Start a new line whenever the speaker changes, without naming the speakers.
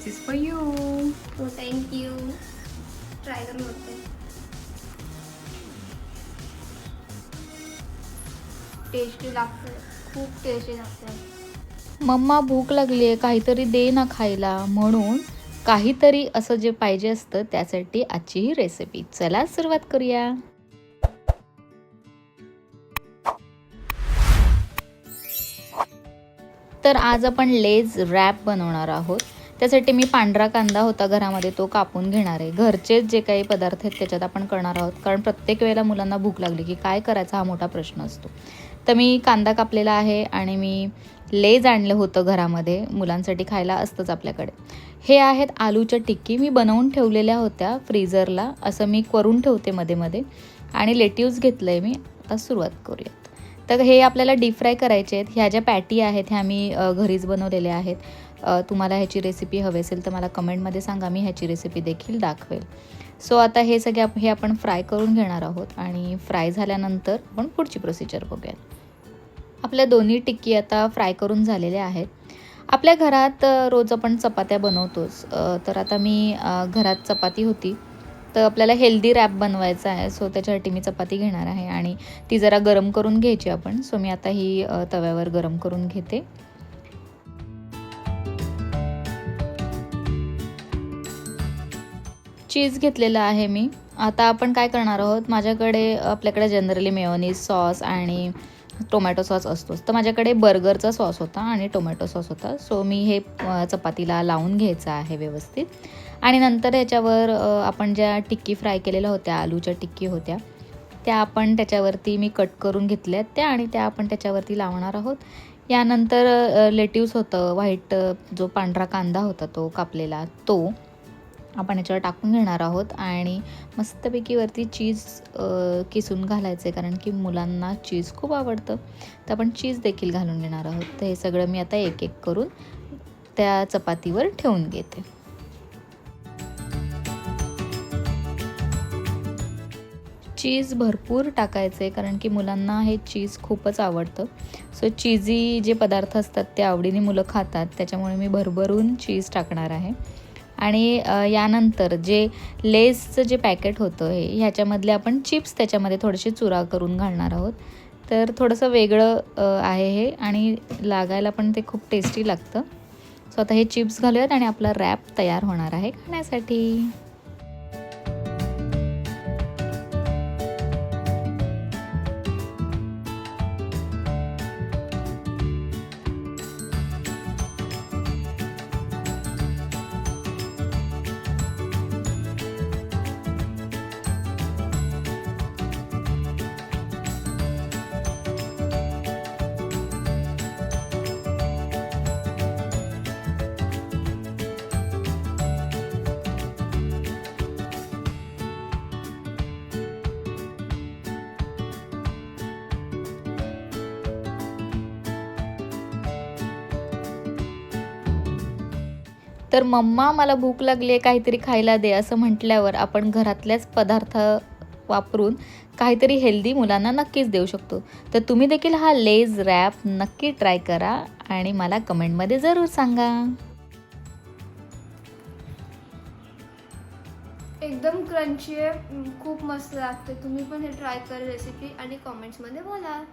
This is for you.
हो thank you. Try करून बघते. टेस्टी लागते, खूप टेस्टी लागते.
मम्मा भूक लागली आहे, काहीतरी दे ना खायला. म्हणून काहीतरी असं जे पाहिजे असतं त्यासाठी आजची ही रेसिपी. चला सुरुवात करूया. तर आज आपण लेज रॅप बनवणार आहोत. त्यासाठी मी पांढरा कांदा होता घरामध्ये, तो कापून घेणार आहे. घरचेच जे काही पदार्थ आहेत त्याच्यात आपण करणार आहोत, कारण प्रत्येक वेळेला मुलांना भूक लागली की काय करायचा हा मोठा प्रश्न असतो. तर मी कांदा कापलेला आहे आणि मी लेज आणलं होतं घरामध्ये, मुलांसाठी खायला असतंच आपल्याकडे. हे आहेत आलूच्या टिक्की, मी बनवून ठेवलेल्या होत्या फ्रीझरला, असं मी करून ठेवते मध्ये मध्ये. आणि लेट्यूस घेतलं आहे मी. आता सुरुवात करूयात. तर हे आपल्याला डीप फ्राय करायचे आहेत. ह्या ज्या पॅटी आहेत ह्या मी घरीच बनवलेल्या आहेत. तुम्हाला ह्याची रेसिपी हवी असेल तर मला कमेंटमध्ये सांगा, मी ह्याची रेसिपी देखील दाखवेल. सो आता हे सगळे हे आपण फ्राय करून घेणार आहोत आणि फ्राय झाल्यानंतर आपण पुढची प्रोसिजर बघूयात. आपल्या दोन्ही टिक्की आता फ्राय करून झालेल्या आहेत. आपल्या घरात रोज आपण चपात्या बनवतोच. तर आता मी घरात चपाती होती, तर आपल्याला हेल्दी रॅप बनवायचा आहे. सो त्याच्यासाठी मी चपाती घेणार आहे आणि ती जरा गरम करून घ्यायची आपण. सो मी आता ही तव्यावर गरम करून घेते. चीज घेतलेलं आहे मी. आता आपण काय करणार आहोत, आपल्याकडे जनरली मेयोनीज सॉस आणि टोमॅटो सॉस असतोच, तर माझ्याकडे बर्गरचा सॉस होता आणि टोमॅटो सॉस होता. सो मी हे चपातीला लावून घ्यायचं आहे व्यवस्थित. आणि नंतर ह्याच्यावर आपण ज्या टिक्की फ्राय केलेल्या होत्या, आलूच्या टिक्की होत्या, त्या आपण त्याच्यावरती मी कट करून घेतल्यात त्या, आणि त्या आपण त्याच्यावरती लावणार आहोत. यानंतर लेट्यूस होतं, व्हाईट जो पांढरा कांदा होता तो कापलेला, तो आपण याच्यावर टाकून घेणार आहोत. आणि मस्तपैकी वरती चीज किसून घालायचं आहे, कारण की मुलांना चीज खूप आवडतं. तर आपण चीज देखील घालून घेणार आहोत. तर हे सगळं मी आता एक एक करून त्या चपातीवर ठेवून घेते. चीज भरपूर टाकायचं आहे, कारण की मुलांना हे चीज खूपच आवडतं. सो चीजी जे पदार्थ असतात ते आवडीने मुलं खातात, त्याच्यामुळे मी भरभरून चीज टाकणार आहे. आणि यानंतर जे लेसचं जे पॅकेट होतं ह्याच्यामधले आपण चिप्स त्याच्यामध्ये थोडेसे चुरा करून घालणार आहोत. तर थोडंसं वेगळं आहे हे, आणि लागायला पण ते खूप टेस्टी लागतं. सो आता हे चिप्स घालूयात आणि आपला रॅप तयार होणार आहे खाण्यासाठी. तर मम्मा मला भूक लागली आहे, काहीतरी खायला दे, असं म्हटल्यावर आपण घरातल्याच पदार्थ वापरून काहीतरी हेल्दी मुलांना नक्कीच देऊ शकतो. तर तुम्ही देखील हा लेज रॅप नक्की ट्राय करा आणि मला कमेंटमध्ये जरूर सांगा.
एकदम क्रंची आहे, खूप मस्त लागते. तुम्ही पण हे ट्राय करा रेसिपी आणि कमेंट्समध्ये बोला.